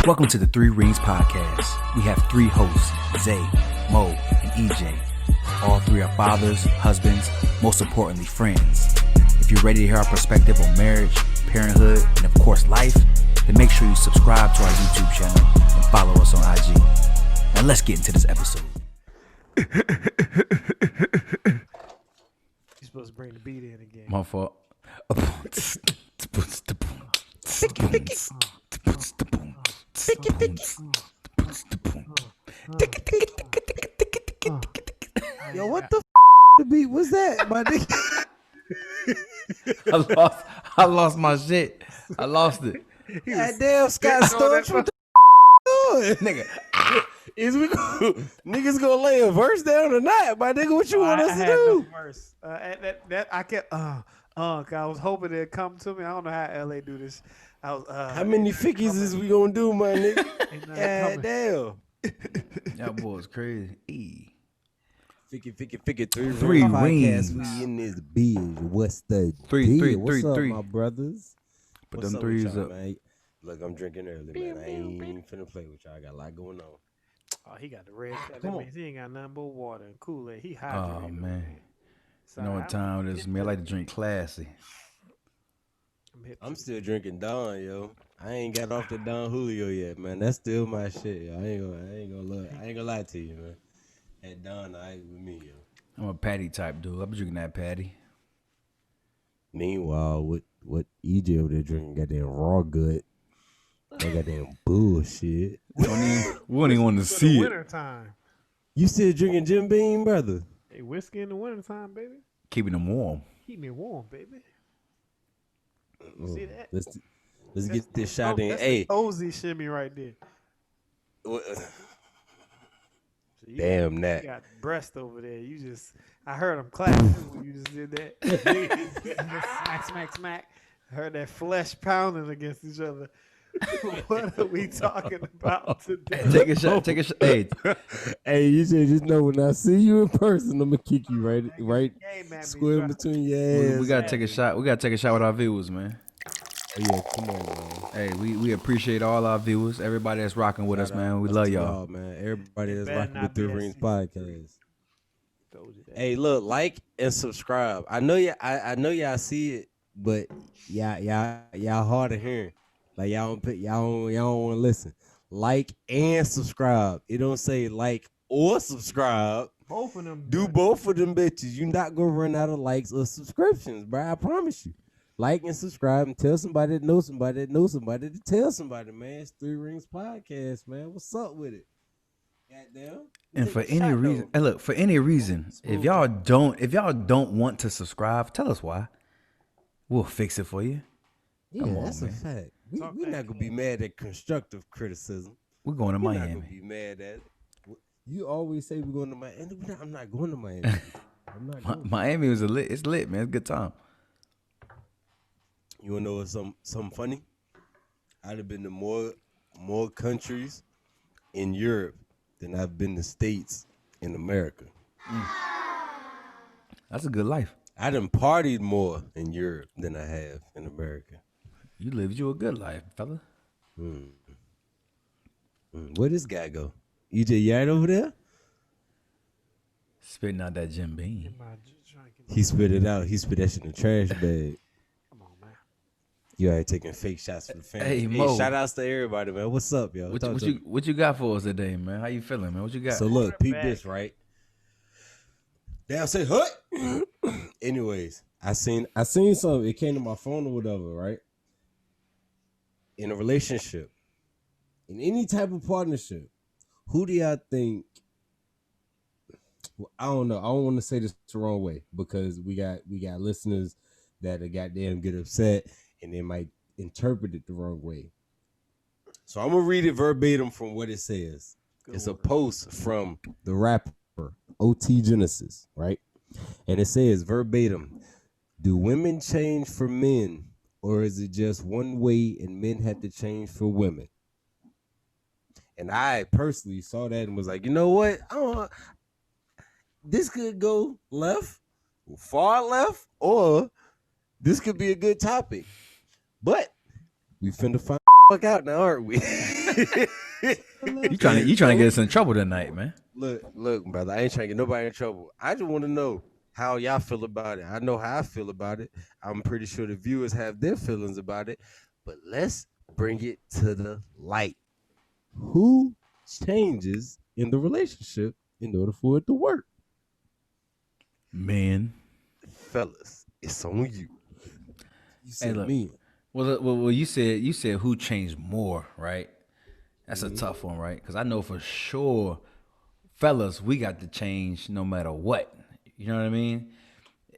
Welcome to the Ringz Podcast. We have three hosts, Zay, Mo, and EJ. All three are fathers, husbands, most importantly, friends. If you're ready to hear our perspective on marriage, parenthood, and of course life, then make sure you subscribe to our YouTube channel and follow us on IG. Now let's get into this episode. You're supposed to bring the beat in again. My fault. Yo, what the the beat was that, my nigga? I lost my shit. I lost it. God damn, Scott Storch, what the doing? Nigga. Is we niggas gonna lay a verse down or not, my nigga? What you want us to do? No verse. That I kept. 'Cause I was hoping it'd come to me. I don't know how LA do this. I was. How many fickies is we gonna do, my nigga? God damn. That boy's crazy. Ficky, three Three podcasts. rings. We in this bitch. What's the Three, deal? What's up, three. my brothers? Put What's them up threes with y'all, up. man? Look, I'm drinking early, man. I ain't finna play with y'all. I got a lot going on. Oh, he got the red. Come That on. means he ain't got nothing but water and Kool-Aid. He Oh hydrated. man. So You know what time it is, man? I like to drink classy. I'm still drinking Don, yo. I ain't got off the Don Julio yet, man. That's still my shit, yo. I ain't gonna lie to you, man. That Don, I with me, yo. I'm a patty type dude. I'm drinking that patty. Meanwhile, what EJ over there drinking goddamn raw good. That goddamn bullshit. We don't even want to see it. Winter time. You still drinking Jim Beam, brother? Hey, whiskey in the winter time, baby. Keeping them warm. Keep me warm, baby. See that? Let's get this shot in. That's Hey, the Ozzy shimmy right there. what- So you damn that. got breast over there. I heard him clapping when you just did that. Smack. I heard that flesh pounding against each other. What are we talking about today? Take a shot. Hey, Hey, you should just know when I see you in person, I'm gonna kick you right Game, man, square in between your ass. we gotta take a shot. We gotta take a shot with our viewers, man. Oh, yeah, come on, man. Hey, we appreciate all our viewers. Everybody that's rocking with us, man. We love y'all. man. Everybody that's better rocking not with the be a Ringz secret. Podcast. Told you that. Hey, look, like and subscribe. I know I know y'all see it, but y'all hard of hearing. Like y'all don't want to listen. Like and subscribe. It don't say like or subscribe. Both of them. Do both of them bitches. You're not gonna run out of likes or subscriptions, bro. I promise you. Like and subscribe and tell somebody that knows somebody that knows somebody to tell somebody, man. It's Three Ringz Podcast, man. What's up with it? Goddamn. And for any reason, hey, look, for any reason, if y'all don't want to subscribe, tell us why. We'll fix it for you. Yeah, Come on, that's man. a fact. We're Talk not that gonna be mad at constructive criticism. We're going to We're not gonna Miami. be mad at it. You always say we're going to Miami. I'm not going to Miami. I'm not going. Miami was it's lit, man. It's a good time. You wanna know what's something funny? I'd have been to more countries in Europe than I've been to states in America. That's a good life. I done partied more in Europe than I have in America. You lived you a good life, fella. Where this guy go? EJ Yard over there? Spitting out that Jim Beam. He spit it out. He spit that shit in the trash bag. Come on, man. You already taking fake shots for the fans. Hey, Mo. shout outs to everybody, man. What's up, yo? What you got for us today, man? How you feeling, man? What you got? So look, peep Quarterback. this, right? Damn, say hut. Anyways, I seen something. It came to my phone or whatever, right? In a relationship, in any type of partnership, who do y'all think? Well, I don't know. I don't want to say this the wrong way because we got listeners that are goddamn get upset and they might interpret it the wrong way. So I'm gonna read it verbatim from what it says. It's a post from the rapper OT Genesis, right? And it says verbatim, do women change for men or is it just one way and men have to change for women? And I personally saw that and was like, you know what? This could go left, far left, or this could be a good topic. But we finna find the fuck out now, aren't we? You trying to get us in trouble tonight, man. Look, brother. I ain't trying to get nobody in trouble. I just want to know how y'all feel about it. I know how I feel about it. I'm pretty sure the viewers have their feelings about it. But let's bring it to the light. Who changes in the relationship in order for it to work? Man. Fellas, it's on you. You said look, me. Well, you said who changed more, right? That's a tough one, right? Because I know for sure, fellas, we got to change no matter what. You know what I mean?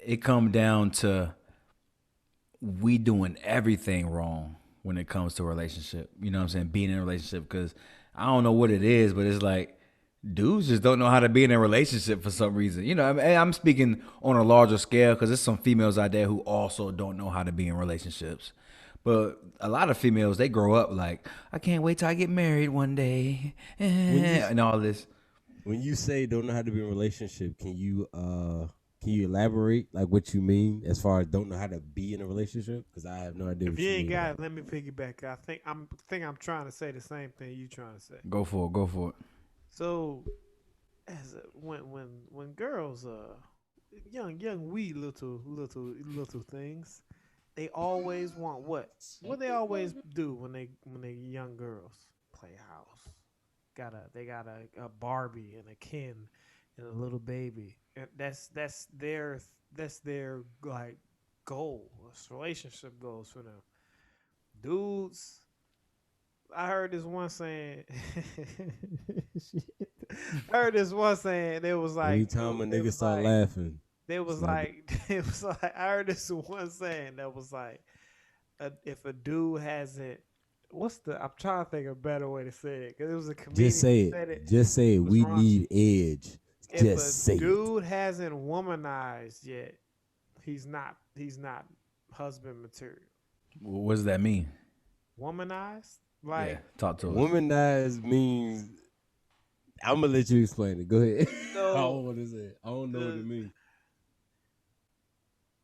It come down to we doing everything wrong when it comes to a relationship. You know what I'm saying? Being in a relationship, because I don't know what it is, but it's like dudes just don't know how to be in a relationship for some reason. You know, I'm speaking on a larger scale because there's some females out there who also don't know how to be in relationships. But a lot of females, they grow up like, I can't wait till I get married one day, and all this. When you say don't know how to be in a relationship, can you elaborate like what you mean as far as don't know how to be in a relationship? Because I have no idea. If you ain't got it, let me piggyback. I think I'm trying to say the same thing you trying to say. Go for it. So, when girls young wee little things, they always want what? What they always do when they young girls? Play house. They got a Barbie and a Ken and a little baby. And that's their like goal. It's relationship goals for them. Dudes, I heard this one saying it was like anytime a nigga start laughing. It was like I heard this one saying that was like if a dude hasn't I'm trying to think of a better way to say it because it was a comedian. Just say it. We need edge. If a dude hasn't womanized yet, he's not husband material. What does that mean? Womanized? Like, yeah, talk to us. Womanized means I'm gonna let you explain it. Go ahead. So, I don't want to say it. I don't know what it means.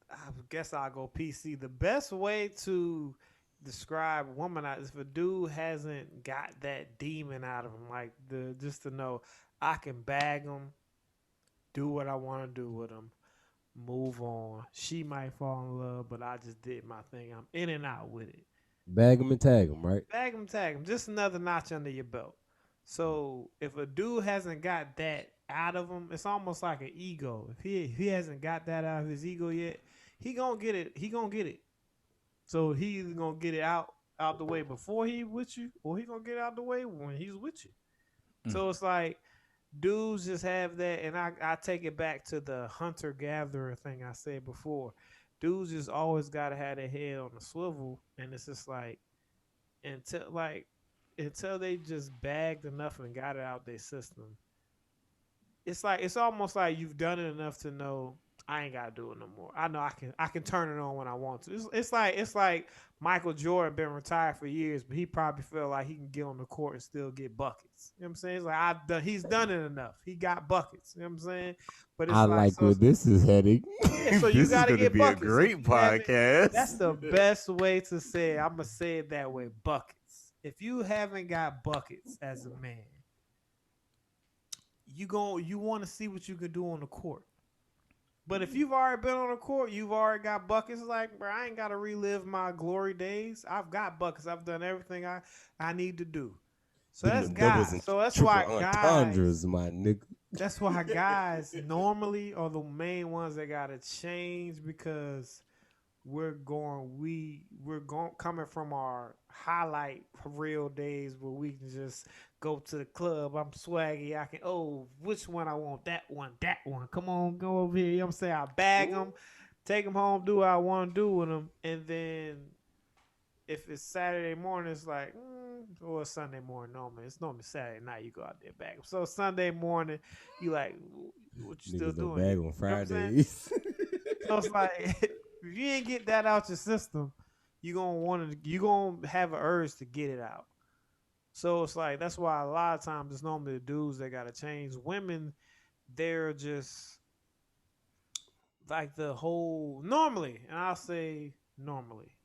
I guess I'll go PC. The best way to describe womanized is if a dude hasn't got that demon out of him, like just to know I can bag him, do what I want to do with him, move on. She might fall in love, but I just did my thing. I'm in and out with it. Bag him and tag him, right? Bag him, tag him. Just another notch under your belt. So if a dude hasn't got that out of him, it's almost like an ego. If he hasn't got that out of his ego yet, he gonna get it. He gonna get it. So he either gonna get it out the way before he with you, or he gonna get it out the way when he's with you. So it's like dudes just have that, and I take it back to the hunter-gatherer thing I said before. Dudes just always gotta have their head on the swivel, and it's just like until they just bagged enough and got it out their system. It's almost like you've done it enough to know I ain't gotta do it no more. I know I can turn it on when I want to. It's like Michael Jordan been retired for years, but he probably feel like he can get on the court and still get buckets. You know what I'm saying? It's like he's done it enough. He got buckets. You know what I'm saying? But it's where this is heading. Yeah, so you gotta get buckets. Be a great podcast. That's the best way to say it. I'm gonna say it that way. Buckets. If you haven't got buckets as a man, you want to see what you can do on the court. But if you've already been on the court, you've already got buckets. It's like, bro, I ain't got to relive my glory days. I've got buckets. I've done everything I need to do. So that's guys. So that's why guys, my nigga. That's why guys normally are the main ones that got to change because we're coming from our highlight real days where we can just go to the club. I'm swaggy. I can, which one I want? That one. Come on, go over here. You know what I'm saying? I bag them, take them home, do what I want to do with them. And then if it's Saturday morning, it's like, or it's Sunday morning. It's normally Saturday night. You go out there bag them. So Sunday morning, you like, what you still doing? Bag on Fridays. So it's like, if you ain't get that out your system, you gonna have an urge to get it out. So it's like that's why a lot of times it's normally the dudes that gotta change. Women, they're just like the whole normally, and I'll say normally.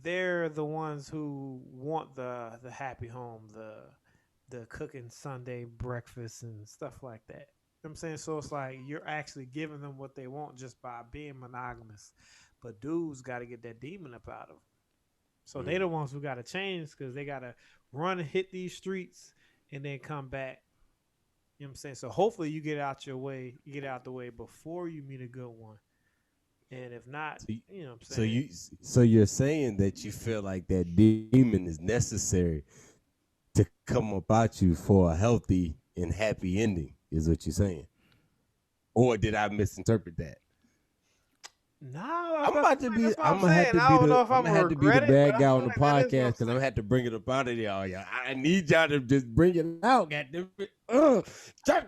they're the ones who want the happy home, the cooking Sunday breakfast and stuff like that. You know what I'm saying? So it's like you're actually giving them what they want just by being monogamous. But dudes got to get that demon up out of them. So they the ones who got to change because they got to run and hit these streets and then come back. You know what I'm saying? So hopefully you get out the way before you meet a good one. And if not, you know what I'm saying? So you're saying that you feel like that demon is necessary to come about you for a healthy and happy ending, is what you're saying? Or did I misinterpret that? No, I'm about to be. I'm gonna have to be the bad guy on the podcast because I'm gonna have to bring it up out of y'all. I need y'all to just bring it out. Goddamn it! Drop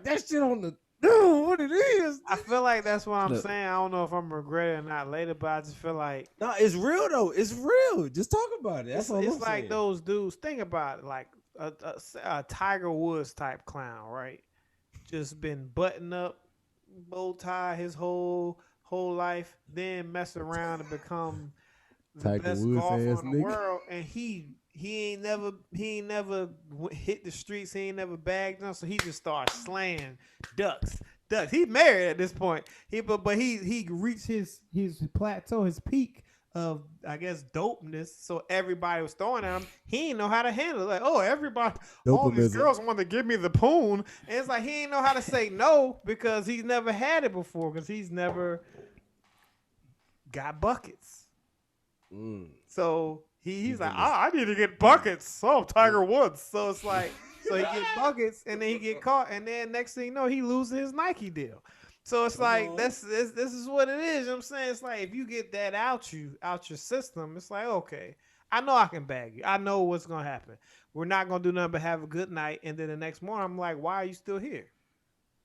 that shit on the. What it is? I feel like that's what I'm saying. I don't know if I'm regretting or not later, but I just feel like it's real though. It's real. Just talk about it. That's all I'm saying. It's like those dudes. Think about it, like a Tiger Woods type clown, right? Just been button up, bow tie his whole life, then mess around and become the Tiger best Woods golfer in the nigga. world, and he ain't never hit the streets. He ain't never bagged them, so he just starts slaying ducks. He's married at this point. He reached his plateau, his peak of, I guess, dopeness. So everybody was throwing at him. He didn't know how to handle it. Like, everybody, all these girls want to give me the poon, and it's like he didn't know how to say no because he's never had it before because he's never got buckets. So he's like, I need to get buckets. So Tiger Woods. So it's like, so he get buckets and then he get caught, and then next thing you know, he loses his Nike deal. So it's like this is what it is. You know what I'm saying? It's like if you get that out your system, it's like, okay, I know I can bag you. I know what's gonna happen. We're not gonna do nothing but have a good night, and then the next morning I'm like, why are you still here?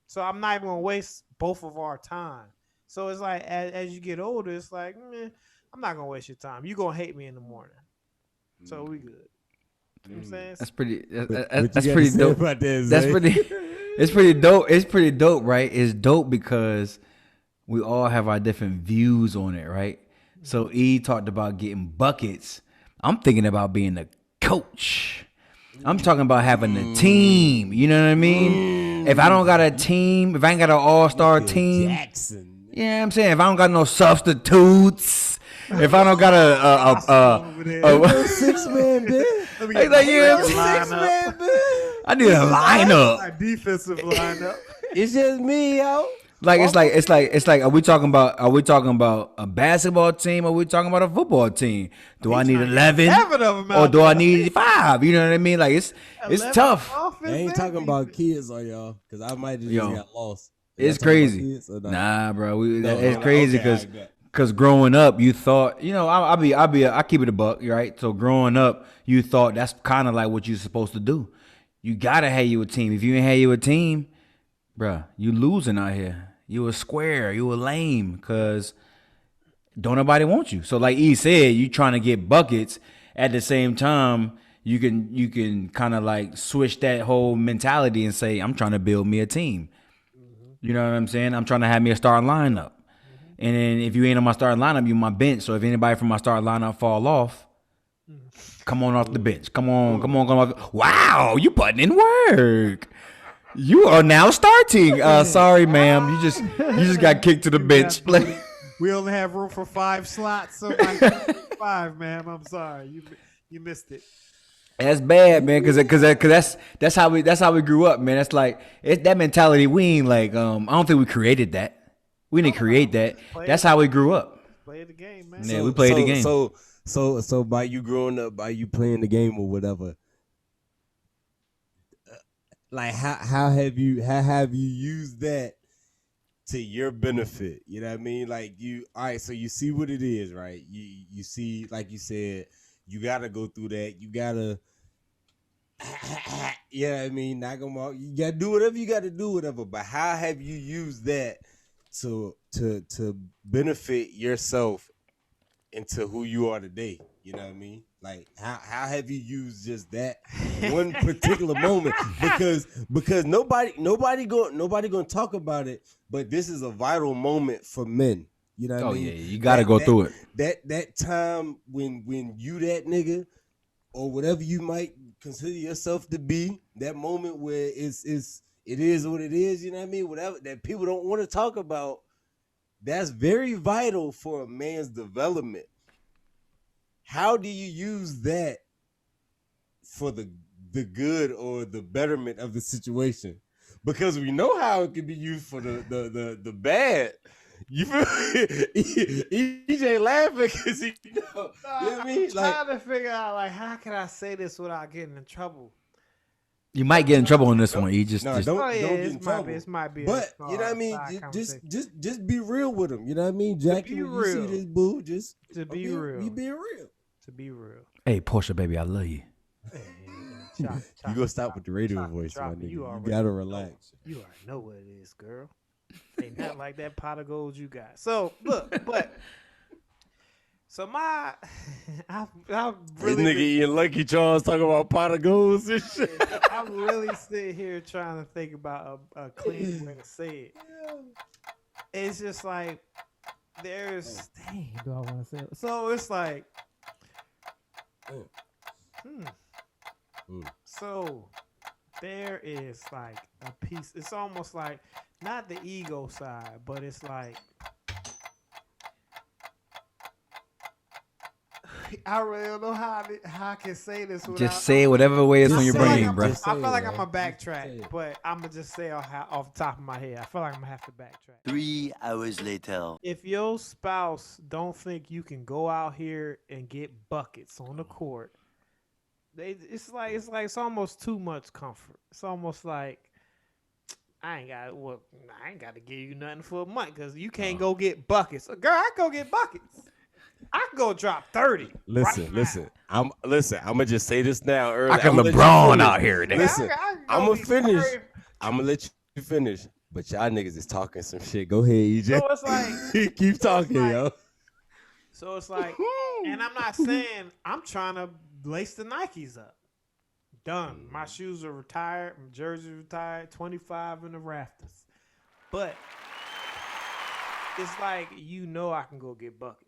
So I'm not even gonna waste both of our time. So it's like as you get older, it's like, I'm not gonna waste your time. You gonna hate me in the morning. So we good. You know what I'm saying? That's pretty. That's pretty dope. That's pretty. It's pretty dope. It's pretty dope, right? It's dope because we all have our different views on it, right? So E talked about getting buckets. I'm thinking about being a coach. I'm talking about having a team. You know what I mean? If I don't got a team, if I ain't got an all-star team, Jackson. yeah, you know I'm saying, if I don't got no substitutes, if I don't got a 6-man bid. I need a lineup. A defensive lineup. It's just me, yo. Like it's like are we talking about a basketball team or are we talking about a football team? Do I need 11 or do I need 5? You know what I mean? Like it's tough. I ain't talking about kids on y'all because I might just got lost. It's crazy. Nah, bro. It's crazy because growing up, you thought, I keep it a buck, right? So growing up, you thought that's kind of like what you're supposed to do. You gotta have you a team. If you ain't have you a team, bruh, you losing out here. You a square. You a lame because don't nobody want you. So like E said, you trying to get buckets. At the same time, you can kind of like switch that whole mentality and say, I'm trying to build me a team. You know what I'm saying? I'm trying to have me a starting lineup. And then if you ain't on my starting lineup, you my bench. So if anybody from my starting lineup fall off, come on off the bench. Come on. Wow, you putting in work. You are now starting. Sorry, ma'am. You just got kicked to the bench. We only have room for 5 slots. So like 5, ma'am. I'm sorry. You missed it. That's bad, man. Cause that's how we grew up, man. That's like it's that mentality. We ain't like I don't think we created that. We didn't create that. That's how we grew up. Play the game, man. Yeah, we played the game. So by you growing up, by you playing the game or whatever, like how have you used that to your benefit? You know what I mean? Like all right, so you see what it is, right? You see, like you said, you gotta go through that. You gotta, you know what I mean? Knock them out. You gotta do whatever you gotta do, whatever. But how have you used that to benefit yourself into who you are today? You know what I mean? Like how have you used just that one particular moment? Because nobody gonna talk about it, but this is a vital moment for men. You know what I mean? Yeah, you gotta go through it. That time when you that nigga or whatever you might consider yourself to be, that moment where it is what it is, you know what I mean? Whatever that people don't want to talk about, that's very vital for a man's development. How do you use that for the good or the betterment of the situation? Because we know how it can be used for the bad. You feel EJ laughing because he you know what I mean? I'm trying to figure out like how can I say this without getting in trouble. You might get in trouble on this one. You don't get in trouble. This might be. But you know what I mean. Just be real with him. You know what I mean, Jackie. When you see this boo, just to be real. You being real. To be real. Hey, Portia, baby, I love you. You gonna stop with the radio voice, my nigga. You gotta relax. You already know what it is, girl. Ain't not like that pot of gold you got. So look, but so I really this nigga Ian Lucky Charles talking about pot of golds and shit. I'm really sitting here trying to think about a clean way to say it. It's just like there's dang, do I want to say it? So it's like so there is like a piece. It's almost like not the ego side, but it's like I really don't know how I can say this. Just say it whatever way it's on your brain, like bro. I feel like I'm gonna backtrack, but I'm gonna just say off the top of my head. I feel like I'm gonna have to backtrack. 3 hours later. If your spouse don't think you can go out here and get buckets on the court, it's almost too much comfort. It's almost like I ain't got to give you nothing for a month because you can't go get buckets. Girl, I can go get buckets. I can go drop 30. Listen. I'm gonna just say this now. Early. I got LeBron out here. Listen, I'm gonna finish. I'm gonna let you finish. But y'all niggas is talking some shit. Go ahead, EJ. So it's like keep talking, yo. So it's like, and I'm not saying I'm trying to lace the Nikes up. Done. My shoes are retired. My jersey retired. 25 in the rafters. But it's like, I can go get buckets.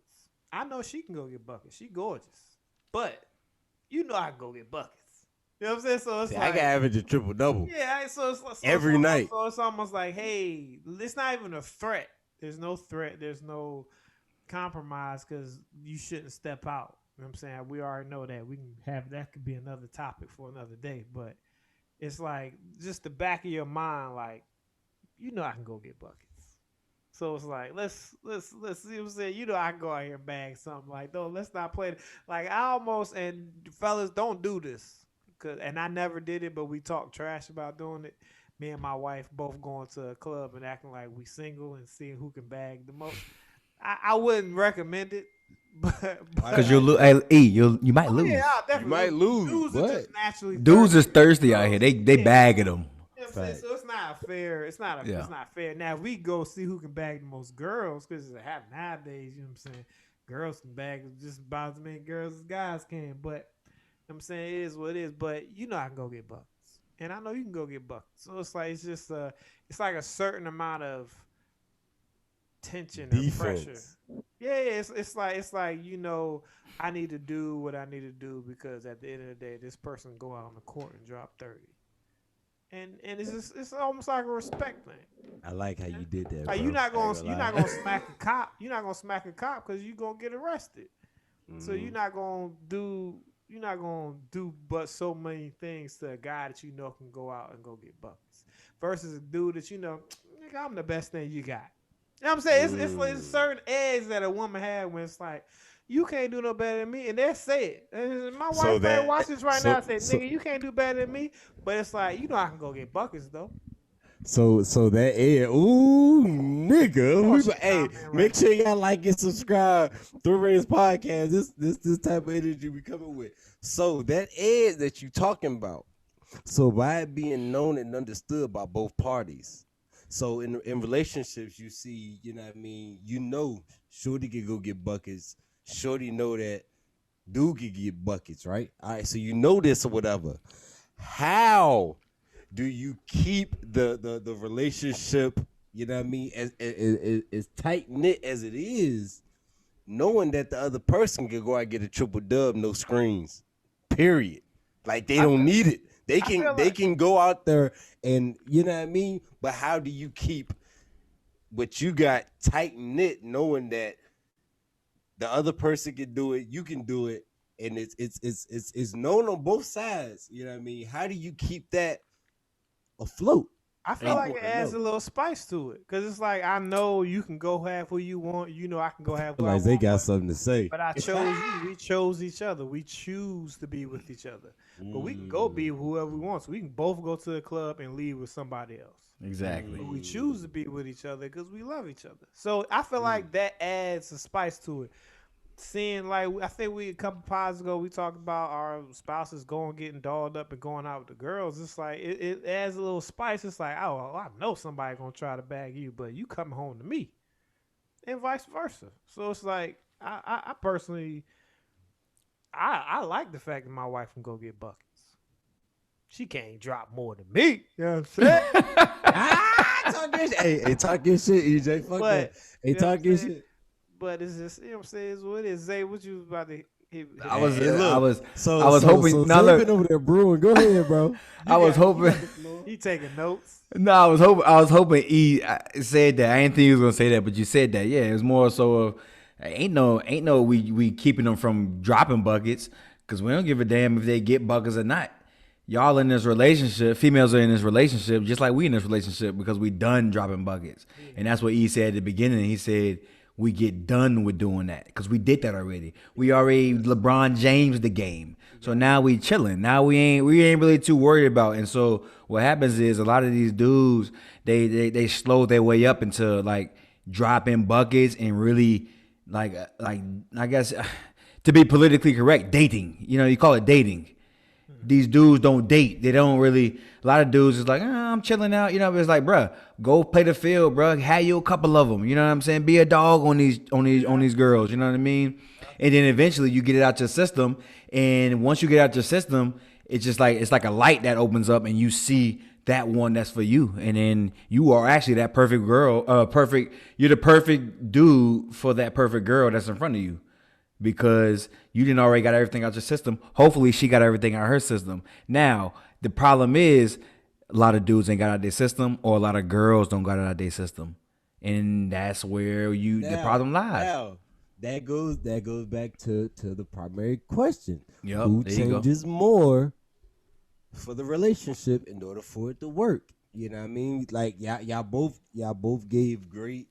I know she can go get buckets. She gorgeous. But I can go get buckets. You know what I'm saying? So it's like I can average a triple-double. Yeah, so every night. So it's almost like, hey, it's not even a threat. There's no threat. There's no compromise because you shouldn't step out. You know what I'm saying? We already know that. We can have that could be another topic for another day. But it's like just the back of your mind, like, I can go get buckets. So it's like, let's see what I'm saying. I can go out here and bag something. Like, no, let's not play it. Like, and fellas, don't do this. And I never did it, but we talk trash about doing it. Me and my wife both going to a club and acting like we single and seeing who can bag the most. I wouldn't recommend it. Because you might lose. Yeah, you might lose. Dudes are just naturally dudes is thirsty out here. They bagging them. You know what I'm saying? So it's not fair. It's not fair. Now we go see who can bag the most girls because it's happening nowadays. You know what I'm saying? Girls can bag just about as many girls as guys can. But you know what I'm saying, it is what it is. But I can go get buckets, and I know you can go get buckets. So it's like it's like a certain amount of tension and pressure. Yeah, it's like I need to do what I need to do because at the end of the day, this person go out on the court and drop 30, and it's almost like a respect thing. I like how you did that. Like, you're not gonna smack a cop. You're not gonna smack a cop because you're gonna get arrested. Mm-hmm. So you're not gonna do but so many things to a guy that can go out and go get buckets versus a dude that nigga, I'm the best thing you got. You know what I'm saying? It's certain edge that a woman had when it's like, you can't do no better than me. And they say it. And my wife watches this right now and say, nigga, you can't do better than me. But it's like, I can go get buckets, though. So that edge, ooh, nigga. Hey, make sure y'all like and subscribe to Ringz Podcast. This type of energy we coming with. So that edge that you talking about, so by it being known and understood by both parties. So in relationships, you see, what I mean? Shorty can go get buckets. Shorty know that dude can get buckets, right? All right, so this or whatever. How do you keep the relationship You know what I mean? As tight knit as it is, knowing that the other person can go out and get a triple dub, no screens, period. Like they don't need it. They can go out there and you know what I mean. But how do you keep what you got tight knit, knowing that the other person can do it, you can do it, and it's known on both sides. You know what I mean? How do you keep that afloat? I feel like it adds a little spice to it, because it's like, I know you can go have who you want. You know I can go have who I want. They got something to say. But I chose you. We chose each other. We choose to be with each other. But we can go be with whoever we want. So we can both go to the club and leave with somebody else. Exactly. But we choose to be with each other because we love each other. So I feel like that adds a spice to it. Seeing, like, I think a couple pods ago, we talked about our spouses getting dolled up and going out with the girls. It's like, it adds a little spice. It's like, oh, well, I know somebody going to try to bag you, but you coming home to me. And vice versa. So it's like, I personally, I like the fact that my wife can go get buckets. She can't drop more than me. You know what I'm saying? Talk your shit. Hey, talk your shit, EJ. Fuck that. Hey, talk your shit. But it's just, you know what I'm saying? It's what it is. Zay, what you was about to hit? I was hoping. So been over there brewing. Go ahead, bro. I was hoping. He taking notes. No, I was hoping E said that. I didn't think he was gonna say that, but you said that. Yeah, it's more so of ain't no we keeping them from dropping buckets, because we don't give a damn if they get buckets or not. Y'all in this relationship, females are in this relationship just like we in this relationship, because we done dropping buckets. And that's what E said at the beginning. He said we get done with doing that because we did that already. We already LeBron James the game. So now we chilling. Now we ain't really too worried about. And so what happens is a lot of these dudes, they slow their way up into like dropping buckets and really like I guess to be politically correct, dating. You know, you call it dating. These dudes don't date. They don't really. A lot of dudes is like, I'm chilling out. You know, it's like, bruh, go play the field, bruh. Have you a couple of them. You know what I'm saying? Be a dog on these girls. You know what I mean? And then eventually you get it out your system. And once you get out your system, it's just like it's like a light that opens up, and you see that one that's for you. And then you are actually that perfect girl. You're the perfect dude for that perfect girl that's in front of you. Because you didn't already got everything out your system. Hopefully she got everything out her system. Now, the problem is a lot of dudes ain't got out their system, or a lot of girls don't got it out their system. And that's where the problem lies. Now, that goes back to the primary question. Yep, who changes more for the relationship in order for it to work? You know what I mean? Like y'all both gave great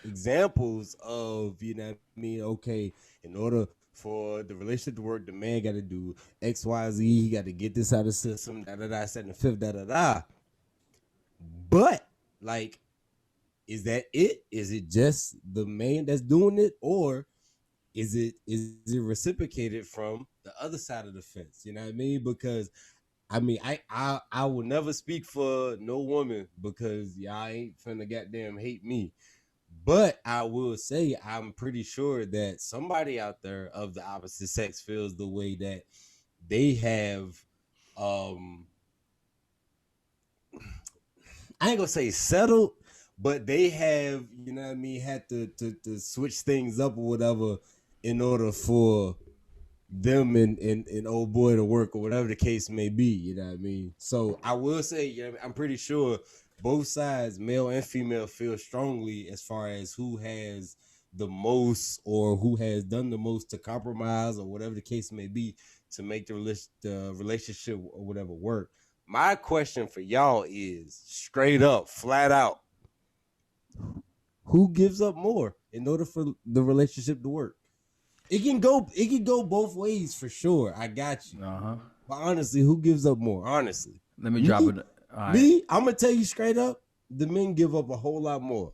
examples of, you know what I mean, okay, in order for the relationship to work, the man got to do X, Y, Z. He got to get this out of the system, set and the fifth, But, like, is that it? Is it just the man that's doing it? Or is it reciprocated from the other side of the fence? You know what I mean? Because, I mean, I will never speak for no woman, because y'all ain't finna goddamn hate me. But I will say I'm pretty sure that somebody out there of the opposite sex feels the way that they have. I ain't gonna say settled, but they have, you know what I mean, had to switch things up or whatever in order for them and old boy to work, or whatever the case may be. You know what I mean? So I will say, you know, I'm pretty sure both sides, male and female, feel strongly as far as who has the most or who has done the most to compromise, or whatever the case may be, to make the relationship or whatever work. My question for y'all is straight up, flat out, who gives up more in order for the relationship to work? It can go both ways for sure. I got you. But honestly, who gives up more? Honestly, let me drop it. Right. Me, I'm gonna tell you straight up, the men give up a whole lot more,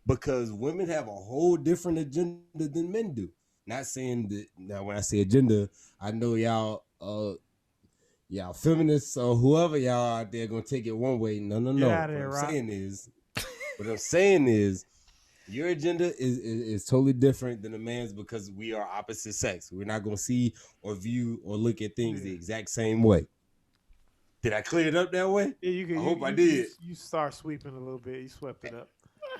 because women have a whole different agenda than men do. Not saying that now when I say agenda, I know y'all feminists or whoever y'all out there gonna take it one way. No. What I'm saying is your agenda is totally different than a man's, because we are opposite sex. We're not gonna see or view or look at things the exact same way. Did I clear it up that way? Yeah, you can. I hope I did. You start sweeping a little bit. You swept it up.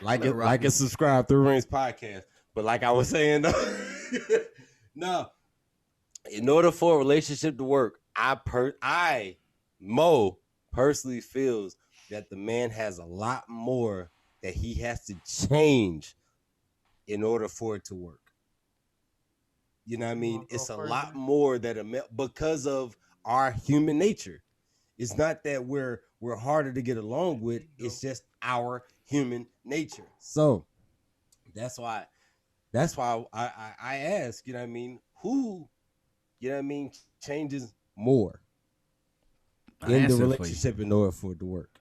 Like and subscribe through Ringz Podcast. But like I was saying, no. In order for a relationship to work, Mo personally feels that the man has a lot more that he has to change in order for it to work. You know what I mean? It's a lot more that because of our human nature. It's not that we're harder to get along with. It's just our human nature. So that's why I ask, you know what I mean, who, you know what I mean, changes more in the relationship in order for it to work.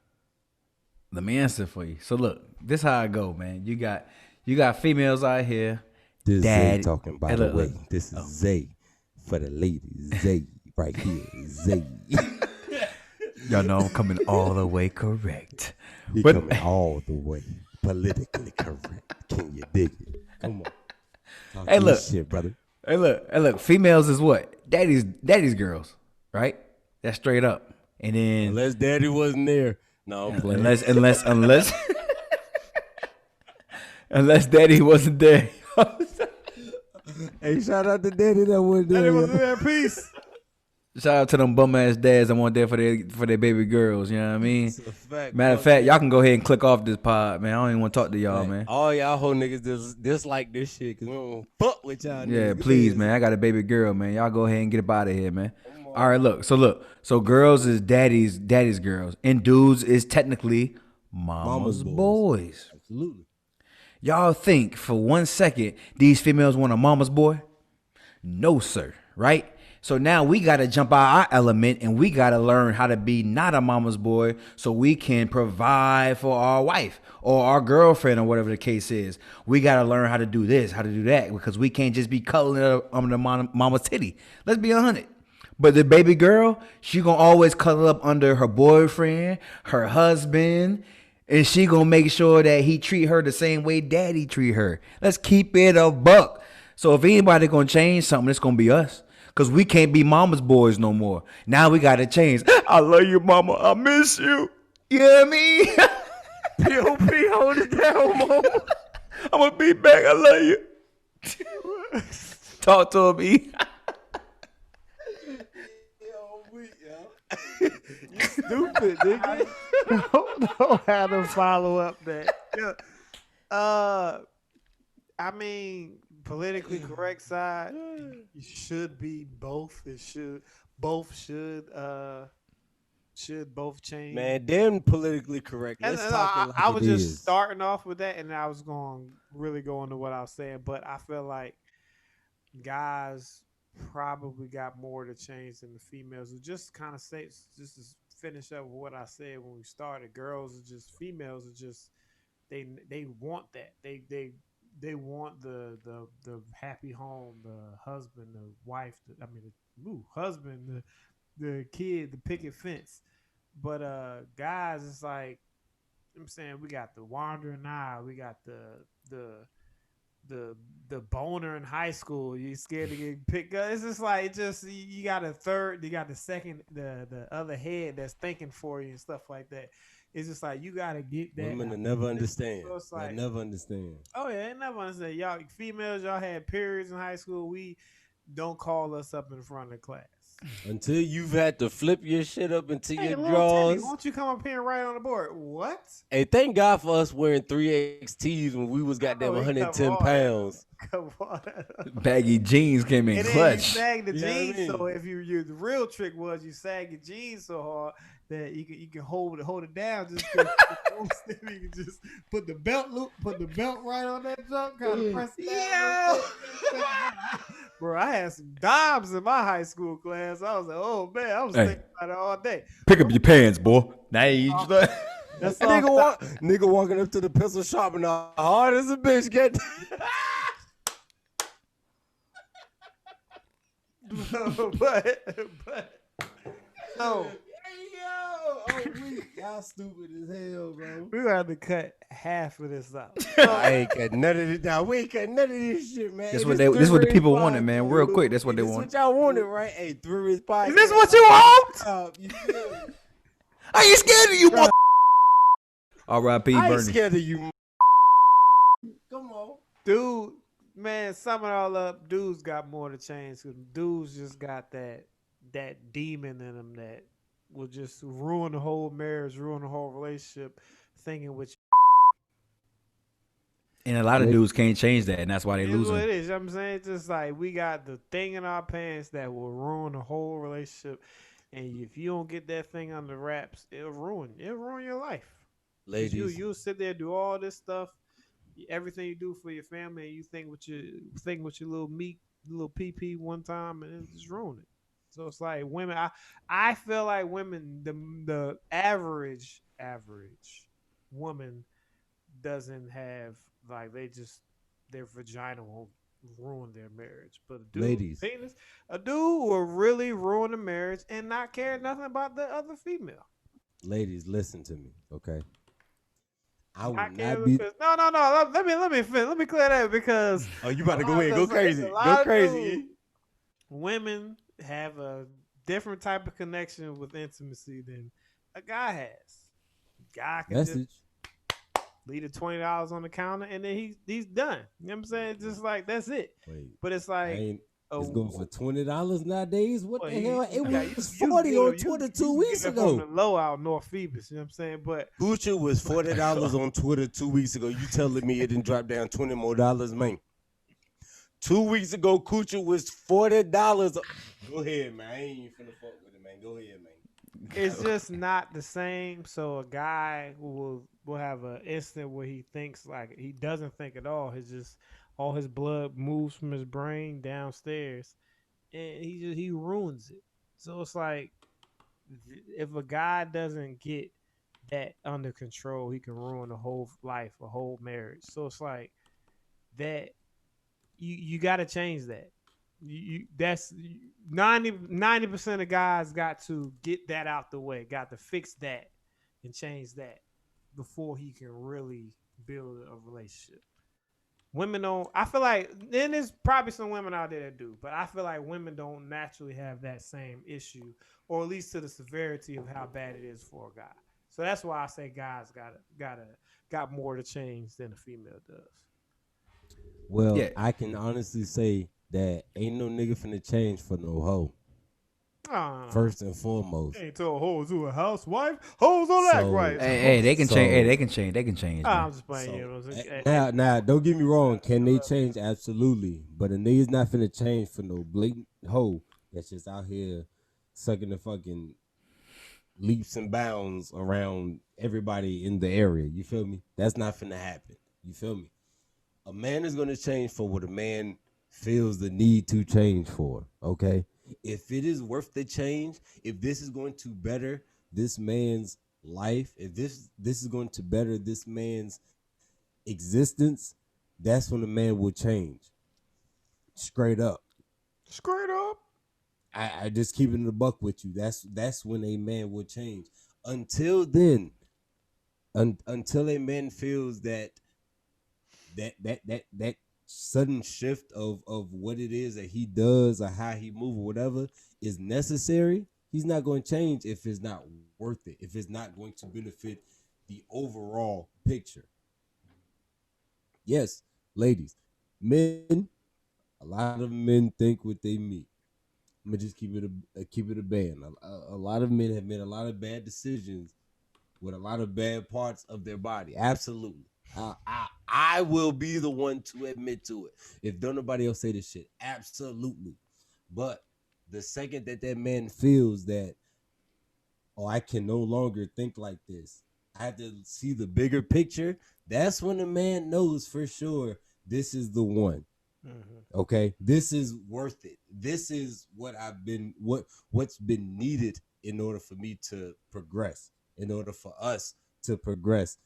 Let me answer for you. So look, this how I go, man. You got females out here. This is Zay talking, by the way. This is Zay for the ladies. Zay right here. Zay. Y'all know I'm coming all the way correct. He coming all the way politically correct. Can you dig it? Come on. Hey, look, shit, brother. Hey, look. Females is what? Daddy's girls, right? That's straight up. And then unless daddy wasn't there. No, I'm playing. Unless daddy wasn't there. Hey, shout out to daddy that wasn't there. Daddy wasn't there. Peace. Shout out to them bum ass dads that weren't there for their baby girls. You know what I mean? It's a fact, Matter of fact, y'all can go ahead and click off this pod, man. I don't even want to talk to y'all, man. All y'all whole niggas dislike this shit because we don't fuck with y'all. Yeah, niggas. please, man. I got a baby girl, man. Y'all go ahead and get up out of here, man. All right, look. So girls is daddy's girls, and dudes is technically mama's boys. Absolutely. Y'all think for 1 second these females want a mama's boy? No, sir. Right? So now we got to jump out our element and we got to learn how to be not a mama's boy so we can provide for our wife or our girlfriend or whatever the case is. We got to learn how to do this, how to do that, because we can't just be cuddling up under mama's titty. Let's be 100. But the baby girl, she going to always cuddle up under her boyfriend, her husband, and she going to make sure that he treat her the same way daddy treat her. Let's keep it a buck. So if anybody going to change something, it's going to be us. Because we can't be mama's boys no more. Now we got to change. I love you, mama. I miss you. You know what I mean? P.O.P. hold it down, mama. I'm going to be back. I love you. Talk to me. You stupid, nigga. Don't know how to follow up that. Yeah. I mean, politically correct side, you should be both. Both change. Man, damn politically correct. Let's talk like I was just starting off with that, and I was going into what I was saying, but I feel like guys probably got more to change than the females. Just kind of say, just to finish up with what I said when we started. Females are just they want that. They want the happy home, the husband, the wife, husband, the kid, the picket fence. But guys, it's like I'm saying, we got the wandering eye, we got the boner in high school. You scared to get picked up. It's just like you got a third, you got the second, the other head that's thinking for you and stuff like that. It's just like you gotta get that. Women will never understand. Like, they never understand. Oh yeah, they never understand. Y'all females, y'all had periods in high school. We don't call us up in front of the class until you've had to flip your shit up into your drawers. drawers. Why don't you come up here and write on the board? What? Hey, thank God for us wearing 3XTs when we was goddamn 110 pounds. Come on. Baggy jeans came in clutch. You sag the jeans, so if the real trick was you sag your jeans so hard that you can hold it down. Just you can just put the belt right on that junk, kind of press it down. Bro, I had some dimes in my high school class. I was like, oh man, I was thinking about it all day. Pick up your pants, boy. That's nigga walking up to the pencil shop and hard as a bitch get. but no. Y'all stupid as hell, bro. We gonna have to cut half of this out. I ain't cut none of this down. We ain't cut none of this shit, man. This is what the people wanted, man. Real quick, that's what they wanted. This what y'all wanted, right? Hey, through his podcast. Is this what you want? I ain't scared of you, mother. R.I.P. I ain't Bernie. scared of you. Come on. Dude, man, sum it all up, dudes got more to change. Cause dudes just got that demon in them that will just ruin the whole marriage, ruin the whole relationship, thinking with And a lot of dudes can't change that, and that's why they It's losing. what it is. You know what I'm saying? It's just like we got the thing in our pants that will ruin the whole relationship. And if you don't get that thing under wraps, it'll ruin your life. 'Cause Ladies, you'll sit there, do all this stuff, everything you do for your family, and you think with your little meat, little PP one time, and it just ruin it. So it's like women. I feel like women, the average woman doesn't have like their vagina won't ruin their marriage, but Ladies. a dude will really ruin a marriage and not care nothing about the other female. ladies, listen to me, okay? I will Not care not be. because, no. Let me clear that because Oh, you about to go ahead, Because go crazy, a lot go of crazy. dudes, women have a different type of connection with intimacy than a guy has. Guy can just Message. leave the $20 on the counter and then he's done. You know what I'm saying? Just like that's it. Wait, But it's I like ain't. a- It's going for $20 nowadays. What well, the hell? It yeah, was you 40 get on it- Twitter you 2 weeks get it from ago. the low out North Phoebus, you know what I'm saying? But Gucci was $40 on Twitter 2 weeks ago. You telling me it didn't drop down $20 more, man? 2 weeks ago, Gucci was $40. Go ahead, man. I ain't even finna fuck with it, man. Go ahead, man. it's just not the same. So a guy will have an instant where he thinks like he doesn't think at all. His just all his blood moves from his brain downstairs, and he ruins it. So it's like if a guy doesn't get that under control, he can ruin a whole life, a whole marriage. So it's like that you got to change that. That's 90% of guys got to get that out the way, got to fix that and change that before he can really build a relationship. Women don't. I feel like then there's probably some women out there that do, but I feel like women don't naturally have that same issue, or at least to the severity of how bad it is for a guy. So that's why I say guys got more to change than a female does. Well, Yeah. I can honestly say that ain't no nigga finna change for no hoe. First and foremost. Ain't tell hoes to a housewife. Hoes don't act So- right. Hey, they can So- change. Hey, they can change. They can change. man. I'm just playing. You know what I'm saying? Now, don't get me wrong. Can they change? Absolutely. But a nigga's not finna change for no blatant hoe that's just out here sucking the fucking leaps and bounds around everybody in the area. You feel me? That's not finna happen. You feel me? A man is gonna change for what a man feels the need to change for. Okay? If it is worth the change, if this is going to better this man's life, if this is going to better this man's existence, that's when a man will change. Straight up. Straight up. I just keep it in the buck with you. That's when a man will change. Until then, until a man feels that sudden shift of what it is that he does or how he move or whatever is necessary, he's not going to change if it's not worth it, if it's not going to benefit the overall picture. Yes, ladies, men, a lot of men think what they mean. I'm gonna just keep it a band. A lot of men have made a lot of bad decisions with a lot of bad parts of their body. Absolutely. I will be the one to admit to it. If don't nobody else say this shit, absolutely. But the second that man feels that, oh, I can no longer think like this, I have to see the bigger picture, that's when a man knows for sure this is the one. Mm-hmm. Okay, this is worth it. This is what's been needed in order for me to progress, in order for us to progress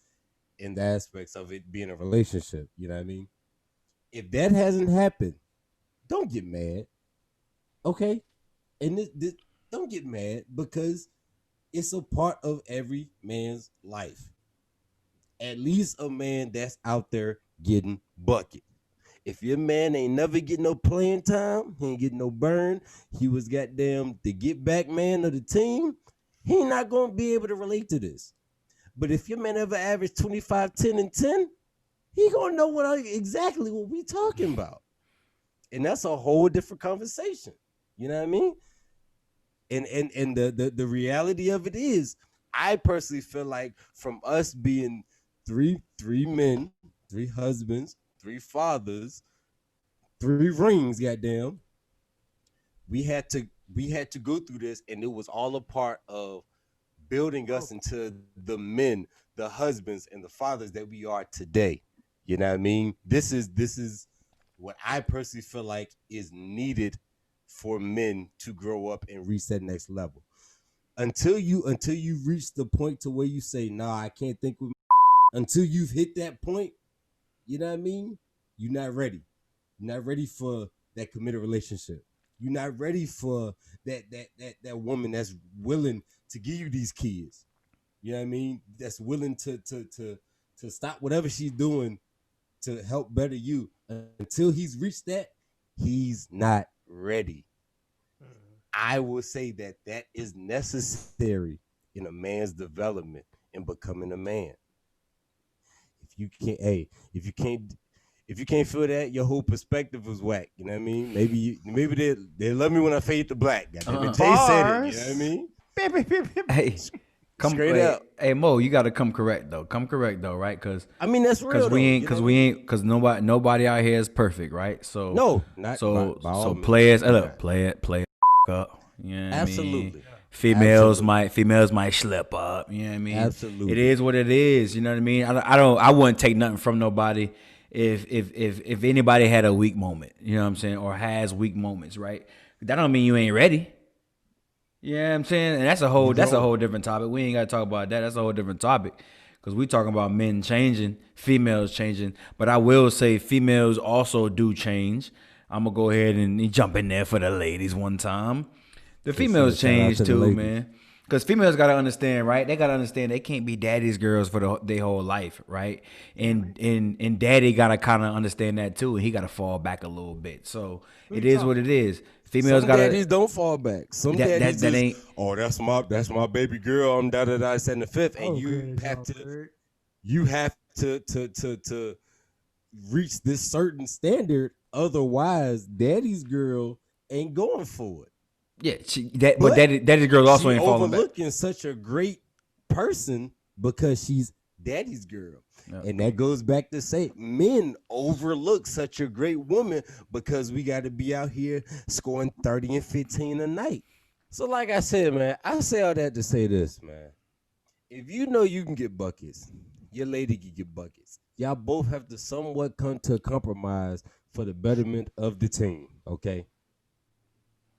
in the aspects of it being a relationship. You know what I mean? If that hasn't happened, don't get mad. Okay? And this don't get mad because it's a part of every man's life. At least a man that's out there getting bucket. If your man ain't never getting no playing time, he ain't getting no burn, he was goddamn the get back man of the team, he not gonna be able to relate to this. But if your man ever averaged 25, 10, and 10, he gonna know exactly what we talking about. And that's a whole different conversation. You know what I mean? And the reality of it is, I personally feel like from us being three men, 3 husbands, 3 fathers, 3 rings, goddamn, we had to go through this, and it was all a part of building us into the men, the husbands, and the fathers that we are today. You know what I mean? This is what I personally feel like is needed for men to grow up and reach that next level. Until you reach the point to where you say, nah, I can't think with until you've hit that point, you know what I mean? You're not ready. You're not ready for that committed relationship. You're not ready for that woman that's willing to give you these kids. You know what I mean? That's willing to stop whatever she's doing to help better you. Until he's reached that, he's not ready. I will say that is necessary in a man's development and becoming a man. If you can't feel that, your whole perspective was whack. You know what I mean? Maybe they love me when I fade to black. Jay said it. You know what I mean? Hey, come straight up. Hey Mo, you gotta come correct though. Come correct though, right? Because I mean that's real. Because nobody out here is perfect, right? So no, not so by all means. play it up. You know what Absolutely. I mean? Females might slip up. You know what I mean? Absolutely. It is what it is. You know what I mean? I wouldn't take nothing from nobody if anybody had a weak moment. You know what I'm saying? Or has weak moments, right? That don't mean you ain't ready. You know what I'm saying? And that's a whole different topic. We ain't gotta talk about that. That's a whole different topic. Because we talking about men changing, females changing. But I will say females also do change. I'm gonna go ahead and jump in there for the ladies one time. The females change too, man. Because females got to understand, right? They got to understand they can't be daddy's girls for their whole life, right? And daddy got to kind of understand that too. And he got to fall back a little bit. So it is what it is. Females got to. Daddies don't fall back. Some daddies that ain't. Oh, that's my baby girl. I'm da said in the fifth. And you have to reach this certain standard. Otherwise, daddy's girl ain't going for it. Yeah, but daddy's girl also ain't falling back. Overlooking such a great person because she's daddy's girl. Yep. And that goes back to say men overlook such a great woman because we got to be out here scoring 30 and 15 a night. So like I said, man, I say all that to say this, man. If you know you can get buckets, your lady can get buckets. Y'all both have to somewhat come to a compromise for the betterment of the team, okay?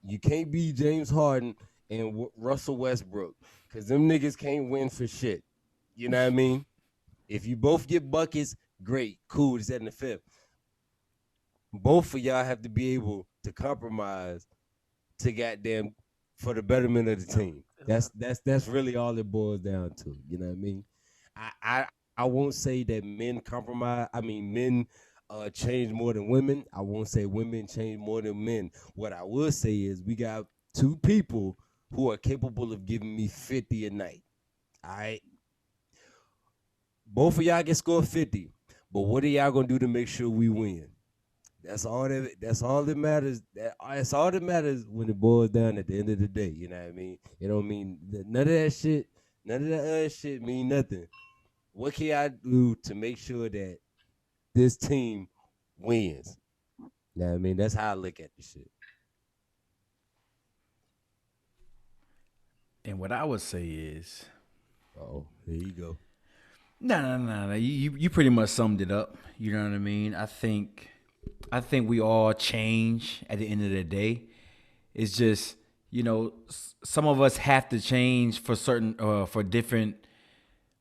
You can't be James Harden and Russell Westbrook because them niggas can't win for shit. You know what I mean? If you both get buckets, great, cool. It's at in the fifth. Both of y'all have to be able to compromise to goddamn for the betterment of the team. That's really all it boils down to. You know what I mean? I won't say that men compromise. I mean men. Change more than women. I won't say women change more than men. What I will say is we got 2 people who are capable of giving me 50 a night. All right. Both of y'all can score 50. But what are y'all gonna do to make sure we win? That's all that matters. That's all that matters when it boils down at the end of the day. You know what I mean? It don't mean none of that shit. None of that other shit mean nothing. What can y'all do to make sure that this team wins? You know what I mean? That's how I look at the shit. And what I would say is, oh, here you go. No. You pretty much summed it up. You know what I mean? I think we all change at the end of the day. It's just, you know, some of us have to change for different.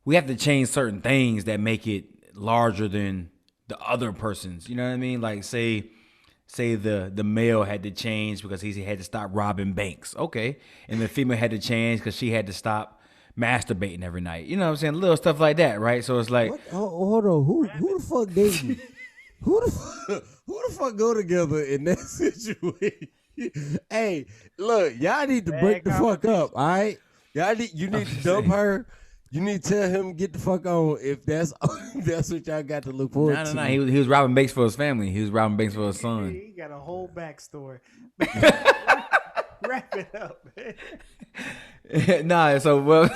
We have to change certain things that make it larger than the other person's. You know what I mean? Like say the male had to change because he had to stop robbing banks. Okay. And the female had to change because she had to stop masturbating every night. You know what I'm saying? Little stuff like that, right? So it's like, hold on. Who the fuck dating? who the fuck go together in that situation? Hey, look, y'all need to break the fuck up, all right? You need to dump her. You need to tell him get the fuck on if that's what y'all got to look forward to. No. He was robbing banks for his family. He was robbing banks for his son. He got a whole backstory. Wrap it up, man. Nah, so well,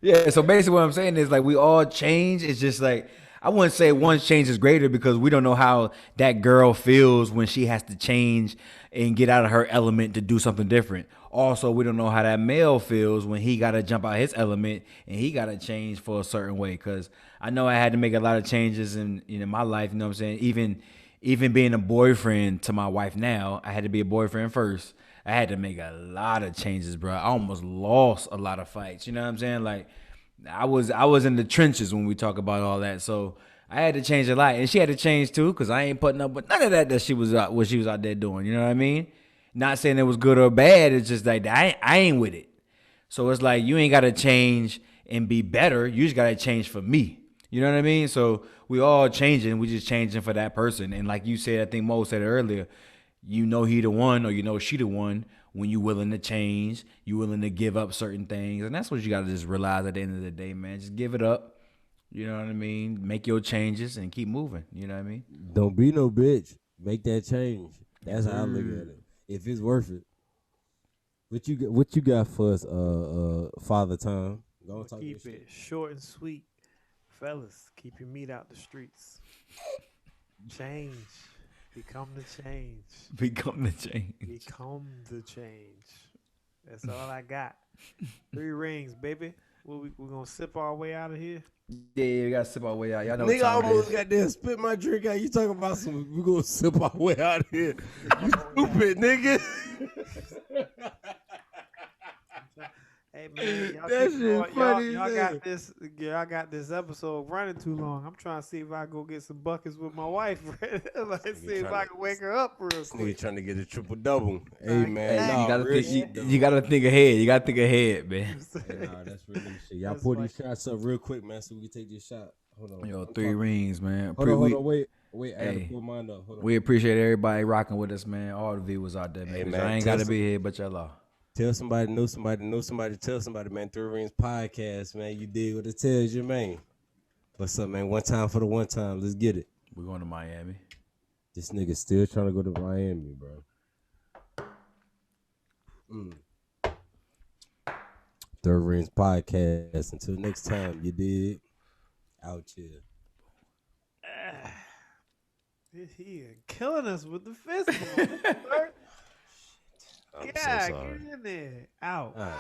yeah. So basically, what I'm saying is like we all change. It's just like I wouldn't say one change is greater because we don't know how that girl feels when she has to change and get out of her element to do something different. Also, we don't know how that male feels when he got to jump out his element and he got to change for a certain way. Because I know I had to make a lot of changes in my life. You know what I'm saying? Even being a boyfriend to my wife now, I had to be a boyfriend first. I had to make a lot of changes, bro. I almost lost a lot of fights. You know what I'm saying? Like I was in the trenches when we talk about all that. So I had to change a lot, and she had to change too, because I ain't putting up with none of that she was out what she was out there doing. You know what I mean? Not saying it was good or bad. It's just like I ain't with it. So it's like you ain't got to change and be better. You just got to change for me. You know what I mean? So we all changing. We just changing for that person. And like you said, I think Mo said it earlier, you know he the one or you know she the one when you willing to change, you willing to give up certain things. And that's what you got to just realize at the end of the day, man. Just give it up. You know what I mean? Make your changes and keep moving. You know what I mean? Don't be no bitch. Make that change. That's how I look at it. If it's worth it. What you got for us, Father Time? Go and talk Keep it short and sweet. Fellas, keep your meat out the streets. Change. Become the change. Become the change. Become the change. That's all I got. 3 rings, baby. We're going to sip our way out of here. Yeah, we got to sip our way out. Y'all know Nigga, what time I almost it is. got there, spit my drink out. You talking about we going to sip our way out of here. You stupid, nigga. Hey man, y'all, That shit funny y'all as y'all got this episode running too long. I'm trying to see if I go get some buckets with my wife. Let's see if I can wake her up real Nigga quick. trying to get a triple double. Hey man, You nah, gotta real think. shit, You gotta think ahead. You gotta think ahead, man. Hey, nah, that's real shit. Y'all That's pour like- these shots up real quick, man, so we can take this shot. Hold on. Yo, I'm 3 talking. rings, man. Hold on, wait. I gotta Hey. pull mine up. Hold on. We appreciate everybody rocking with us, man. All the viewers out there, man. Hey, 'Cause man, I ain't tell gotta be here, but y'all are. Tell somebody, know somebody, tell somebody, man. 3 Ringz Podcast, man. You dig what it tells you, man. What's up, man? One time for the one time. Let's get it. We're going to Miami. This nigga still trying to go to Miami, bro. 3 Ringz Podcast. Until next time, you dig? Out here. He killing us with the fist bump. I'm Yeah, so sorry. get in there. Out. All right.